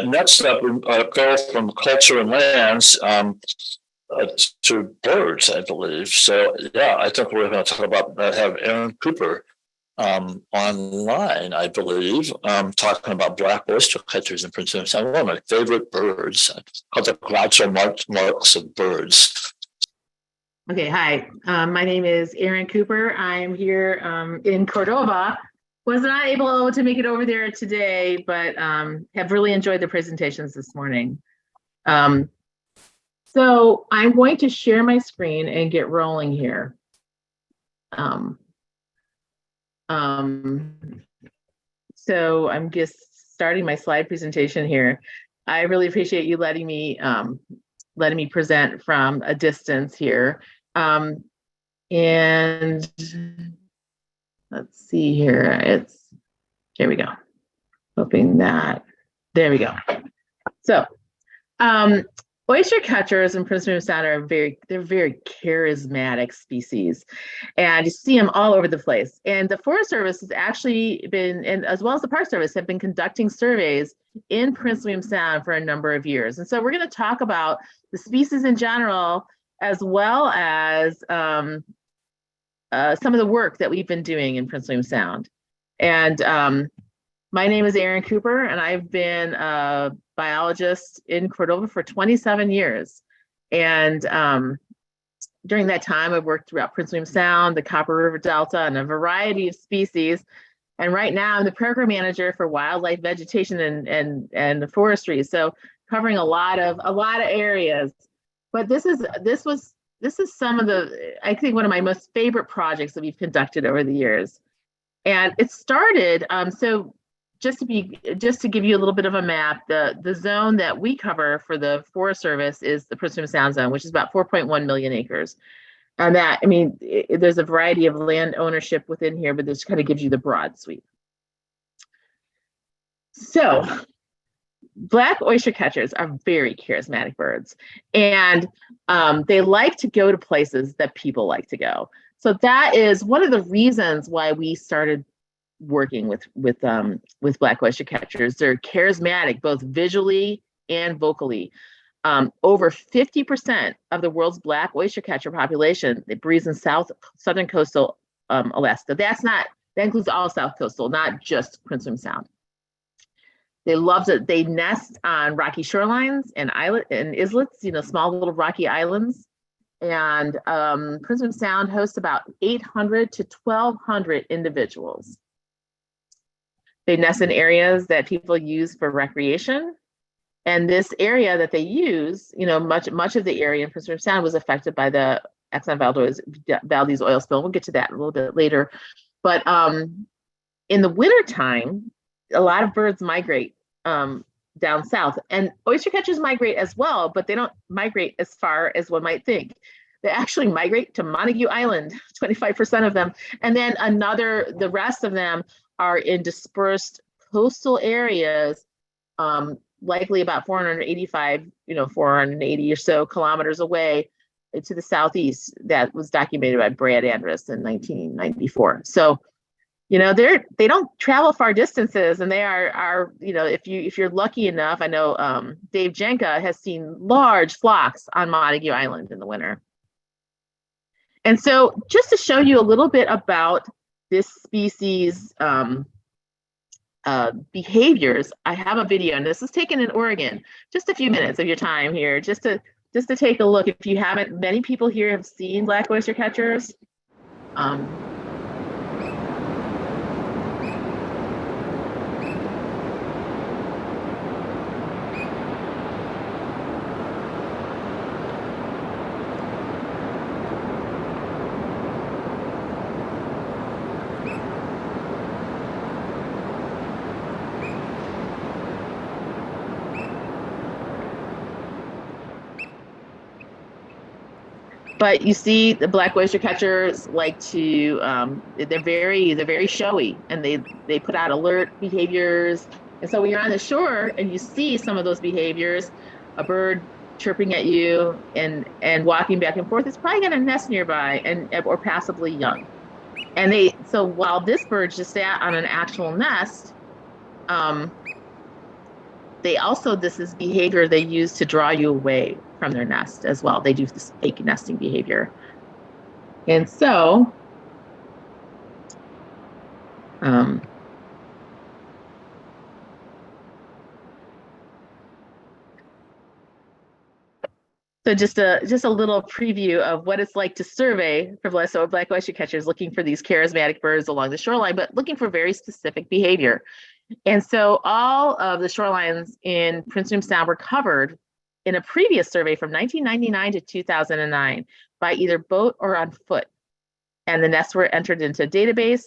Next up, we go from culture and lands to birds, I believe. So, yeah, I think we're going to talk about have Erin Cooper online, I believe, talking about black oystercatchers in Prince William Sound. One of my favorite birds, called the Groucho Marx of birds. Okay, hi. My name is Erin Cooper. I'm here in Cordova. Was not able to make it over there today, but have really enjoyed the presentations this morning. So I'm going to share my screen and get rolling here. So I'm just starting my slide presentation here. I really appreciate you letting me present from a distance here. And let's see here. Here we go. Hoping that, there we go. So, oystercatchers in Prince William Sound are they're very charismatic species, and you see them all over the place. And the Forest Service has actually been, and as well as the Park Service, have been conducting surveys in Prince William Sound for a number of years. And so we're going to talk about the species in general, as well as some of the work that we've been doing in Prince William Sound. And my name is Erin Cooper, and I've been a biologist in Cordova for 27 years. And during that time, I've worked throughout Prince William Sound, the Copper River Delta, and a variety of species. And right now, I'm the program manager for wildlife, vegetation, and forestry. So covering a lot of areas. But this is some of the, I think, one of my most favorite projects that we've conducted over the years. And it started, so just to give you a little bit of a map, the zone that we cover for the Forest Service is the Prince William Sound Zone, which is about 4.1 million acres. And that, I mean, there's a variety of land ownership within here, but this kind of gives you the broad sweep. So, black oystercatchers are very charismatic birds, and they like to go to places that people like to go. So that is one of the reasons why we started working with black oystercatchers. They're charismatic, both visually and vocally. Over 50% of the world's black oystercatcher population, it breeds in southern coastal Alaska. That includes all South Coastal, not just Prince William Sound. They love it. They nest on rocky shorelines and islets, small little rocky islands. And Prince William Sound hosts about 800 to 1,200 individuals. They nest in areas that people use for recreation. And this area that they use, much of the area in Prince William Sound was affected by the Exxon Valdez oil spill. We'll get to that a little bit later. But in the wintertime, a lot of birds migrate down south, and oystercatchers migrate as well, but they don't migrate as far as one might think. They actually migrate to Montague Island, 25% of them, and then the rest of them are in dispersed coastal areas, likely about 480 or so kilometers away to the southeast. That was documented by Brad Andrus in 1994. So they don't travel far distances, and they are if you're lucky enough, I know Dave Jenka has seen large flocks on Montague Island in the winter. And so just to show you a little bit about this species behaviors, I have a video, and this is taken in Oregon. Just a few minutes of your time here, just to take a look. If you haven't, many people here have seen black oystercatchers. But you see, the black oystercatchers like to, they're very showy, and they put out alert behaviors. And so when you're on the shore and you see some of those behaviors, a bird chirping at you and walking back and forth, it's probably got a nest nearby or possibly young. And so while this bird just sat on an actual nest, this is behavior they use to draw you away from their nest as well. They do this fake nesting behavior. And so, so just a little preview of what it's like to survey for black oystercatchers looking for these charismatic birds along the shoreline, but looking for very specific behavior. And so all of the shorelines in Prince William Sound were covered in a previous survey from 1999 to 2009 by either boat or on foot. And the nests were entered into a database,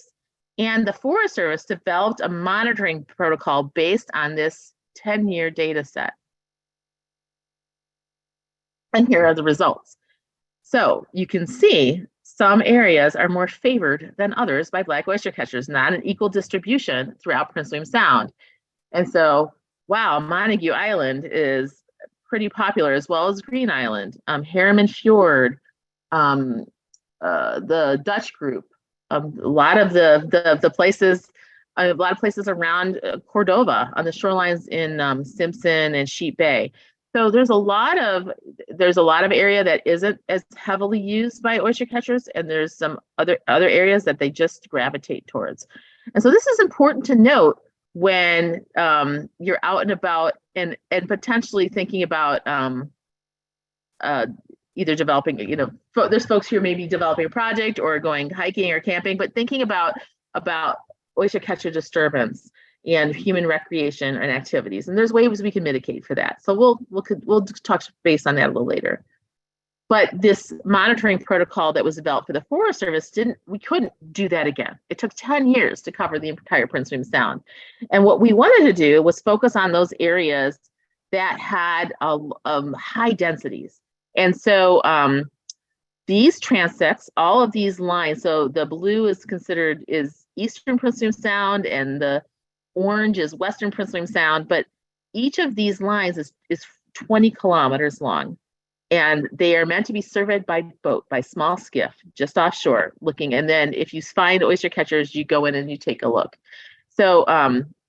and the Forest Service developed a monitoring protocol based on this 10-year data set. And here are the results. So you can see some areas are more favored than others by black oystercatchers, not an equal distribution throughout Prince William Sound. And so, wow, Montague Island is pretty popular, as well as Green Island, Harriman Fjord, the Dutch group, a lot of the places, a lot of places around Cordova on the shorelines in Simpson and Sheep Bay. So there's a lot of area that isn't as heavily used by oystercatchers, and there's some other areas that they just gravitate towards. And so this is important to note when you're out and about and potentially thinking about either developing, there's folks who are maybe developing a project or going hiking or camping, but thinking about oystercatcher disturbance and human recreation and activities. And there's ways we can mitigate for that. So we'll talk based on that a little later. But this monitoring protocol that was developed for the Forest Service we couldn't do that again. It took 10 years to cover the entire Prince William Sound. And what we wanted to do was focus on those areas that had high densities. And so these transects, all of these lines, so the blue is Eastern Prince William Sound, and the orange is Western Prince William Sound, but each of these lines is 20 kilometers long, and they are meant to be surveyed by boat, by small skiff, just offshore looking. And then if you find oystercatchers, you go in and you take a look. So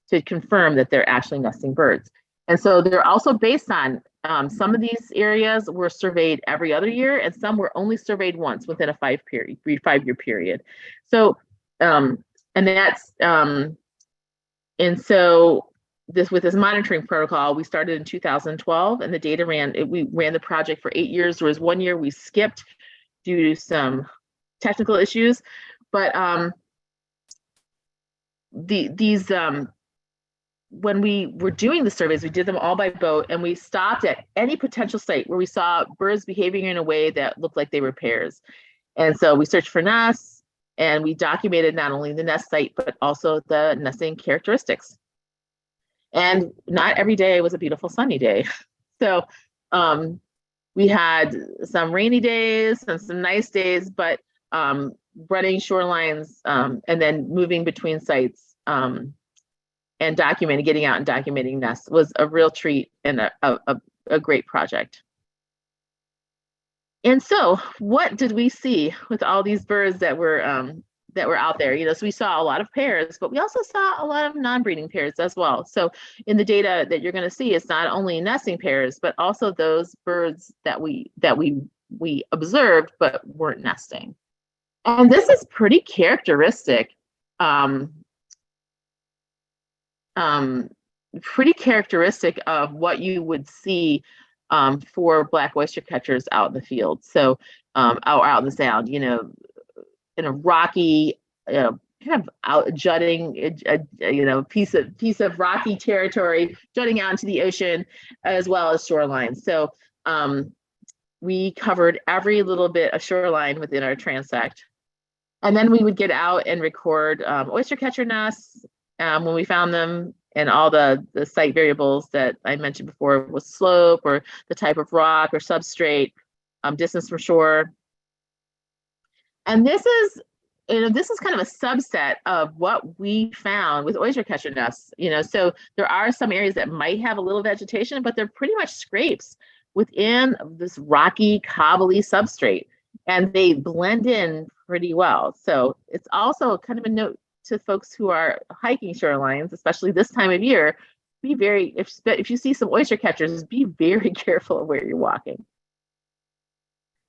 to confirm that they're actually nesting birds. And so they're also based on some of these areas were surveyed every other year, and some were only surveyed once within a 5-year period. So and so with this monitoring protocol, we started in 2012, and the data we ran the project for 8 years. There was 1 year we skipped due to some technical issues, but when we were doing the surveys, we did them all by boat, and we stopped at any potential site where we saw birds behaving in a way that looked like they were pairs. And so we searched for nests, and we documented not only the nest site, but also the nesting characteristics. And not every day was a beautiful sunny day. So we had some rainy days and some nice days, but running shorelines and then moving between sites and getting out and documenting nests was a real treat and a great project. And so what did we see with all these birds that were out there? So we saw a lot of pairs, but we also saw a lot of non-breeding pairs as well. So in the data that you're going to see, it's not only nesting pairs, but also those birds that we observed but weren't nesting. And this is pretty characteristic. Pretty characteristic of what you would see for black oystercatchers out in the field. So out in the Sound, in a rocky, kind of out jutting, piece of rocky territory jutting out into the ocean, as well as shorelines. So we covered every little bit of shoreline within our transect. And then we would get out and record oystercatcher nests when we found them, and all the site variables that I mentioned before was slope or the type of rock or substrate, distance from shore. And this is kind of a subset of what we found with oystercatcher nests. So there are some areas that might have a little vegetation, but they're pretty much scrapes within this rocky, cobbly substrate, and they blend in pretty well. So it's also kind of a note to folks who are hiking shorelines, especially this time of year, be very, if you see some oyster catchers, be very careful of where you're walking.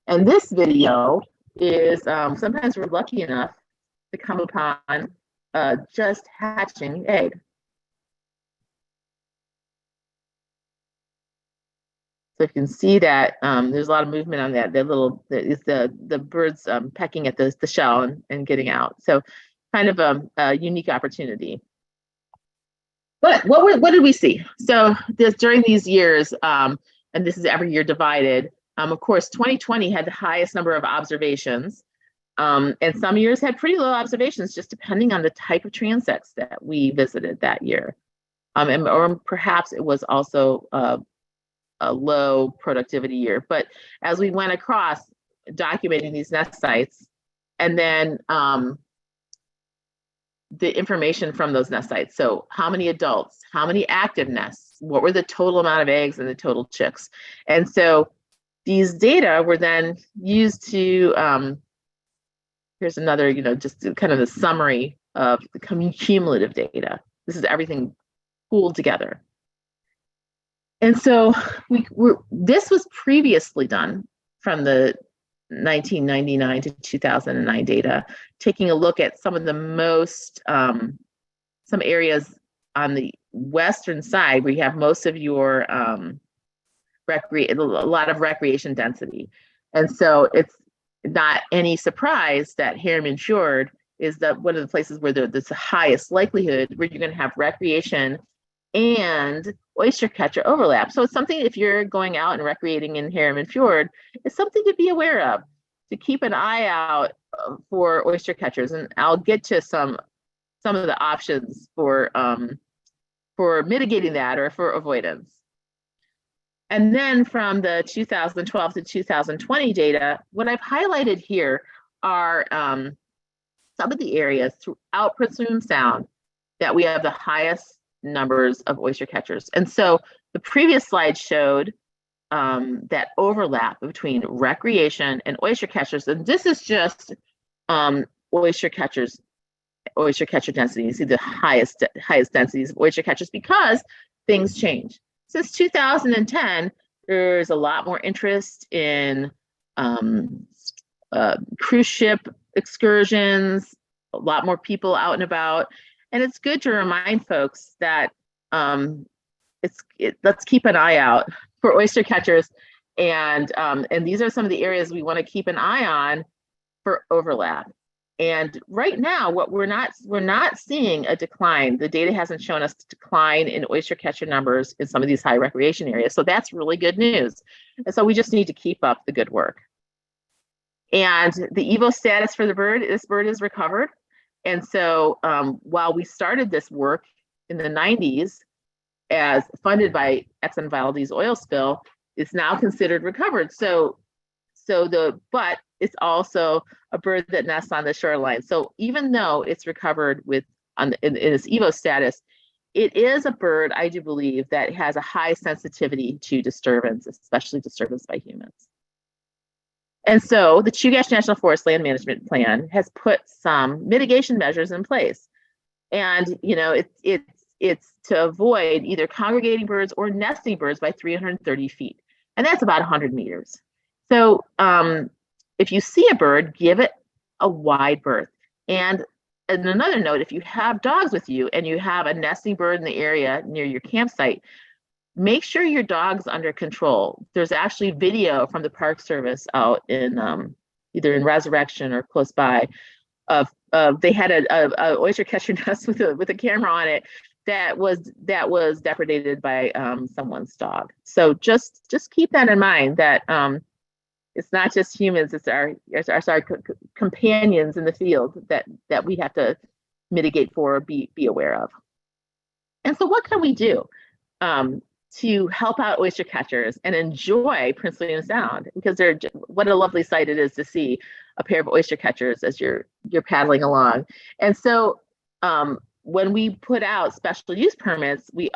And this video is, sometimes we're lucky enough to come upon just hatching egg. So you can see that there's a lot of movement on that. The birds pecking at the shell and getting out. So kind of a unique opportunity. But what did we see? So during these years, and this is every year divided, of course, 2020 had the highest number of observations. And some years had pretty low observations, just depending on the type of transects that we visited that year. Or perhaps it was also a low productivity year. But as we went across documenting these nest sites, and then the information from those nest sites. So how many adults, how many active nests, what were the total amount of eggs and the total chicks? And so these data were then used to, here's another, just kind of the summary of the cumulative data. This is everything pooled together. And so this was previously done from the 1999 to 2009 data, taking a look at some of the most, some areas on the western side where you have most of your a lot of recreation density. And so it's not any surprise that Harriman Fjord is one of the places where there's the highest likelihood where you're going to have recreation and oyster catcher overlap. So it's something, if you're going out and recreating in Harriman Fjord, it's something to be aware of, to keep an eye out for oyster catchers. And I'll get to some of the options for mitigating that or for avoidance. And then from the 2012 to 2020 data, what I've highlighted here are some of the areas throughout Prince William Sound that we have the highest numbers of oyster catchers. And so the previous slide showed that overlap between recreation and oyster catchers. And this is just oyster catcher density. You see the highest densities of oyster catchers because things change. Since 2010, there's a lot more interest in cruise ship excursions, a lot more people out and about. And it's good to remind folks that let's keep an eye out for oyster catchers. And these are some of the areas we want to keep an eye on for overlap. And right now, what we're not seeing a decline. The data hasn't shown us a decline in oyster catcher numbers in some of these high recreation areas. So that's really good news. And so we just need to keep up the good work. And the Evo status for this bird is recovered. And so while we started this work in the 90s as funded by Exxon Valdez oil spill, it's now considered recovered. But it's also a bird that nests on the shoreline. So even though it's recovered in its Evo status, it is a bird, I do believe, that has a high sensitivity to disturbance, especially disturbance by humans. And so the Chugach National Forest Land Management Plan has put some mitigation measures in place. And it's to avoid either congregating birds or nesting birds by 330 feet. And that's about 100 meters. So if you see a bird, give it a wide berth. And another note, if you have dogs with you and you have a nesting bird in the area near your campsite, make sure your dog's under control. There's actually video from the Park Service out in either in Resurrection or close by of they had a oyster catcher nest with a camera on it that was depredated by someone's dog. So just keep that in mind, that it's not just humans, it's our companions in the field that we have to mitigate for or be aware of. And so what can we do to help out oyster catchers and enjoy Prince William Sound? Because what a lovely sight it is to see a pair of oyster catchers as you're paddling along. And so when we put out special use permits, we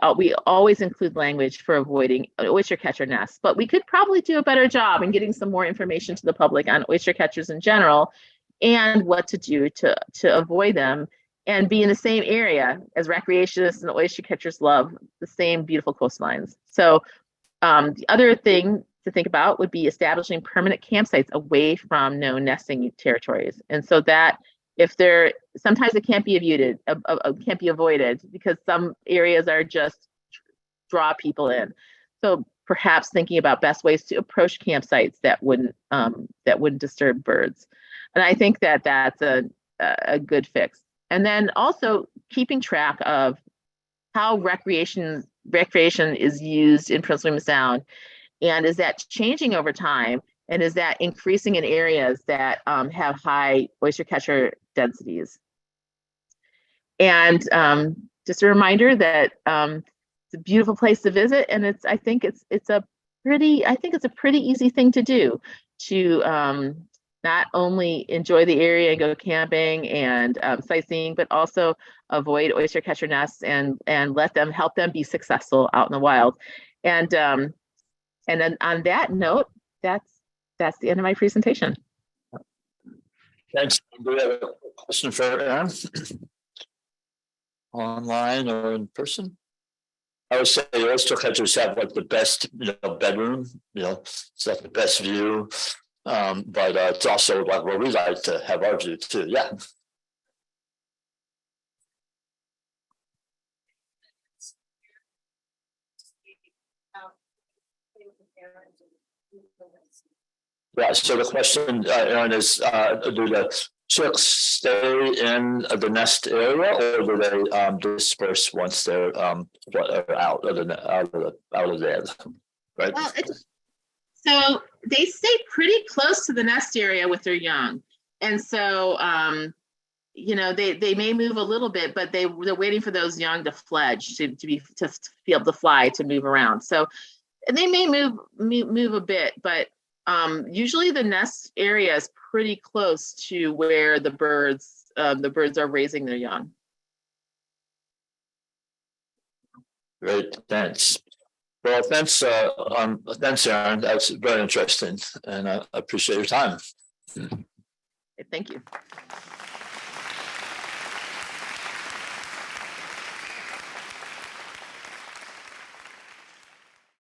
always include language for avoiding oyster catcher nests, but we could probably do a better job in getting some more information to the public on oyster catchers in general and what to do to avoid them, and be in the same area as recreationists and oyster catchers love, the same beautiful coastlines. So the other thing to think about would be establishing permanent campsites away from known nesting territories. And so that if they're, sometimes it can't be avoided because some areas are just draw people in. So perhaps thinking about best ways to approach campsites that wouldn't disturb birds. And I think that that's a good fix. And then also keeping track of how recreation is used in Prince William Sound, and is that changing over time, and is that increasing in areas that have high oyster catcher densities. And just a reminder that it's a beautiful place to visit, and I think it's a pretty easy thing to do, to not only enjoy the area and go camping and sightseeing, but also avoid oyster catcher nests and help them be successful out in the wild. And then on that note, that's the end of my presentation. Thanks. Do we have a question for Erin? Online or in person? I would say Oystercatchers have like the best, bedroom, it's like the best view. But it's also like where we like to have our view too. Yeah. Yeah. So the question, Erin, is do the chicks stay in the nest area, or do they disperse once they're out of the egg? Right. Well, so they stay pretty close to the nest area with their young, and so they may move a little bit, but they're waiting for those young to fledge to be able to fly, to move around. So they may move a bit, but usually the nest area is pretty close to where the birds are raising their young. Great, thanks. Well, thanks, Erin. That's very interesting, and I appreciate your time. Thank you.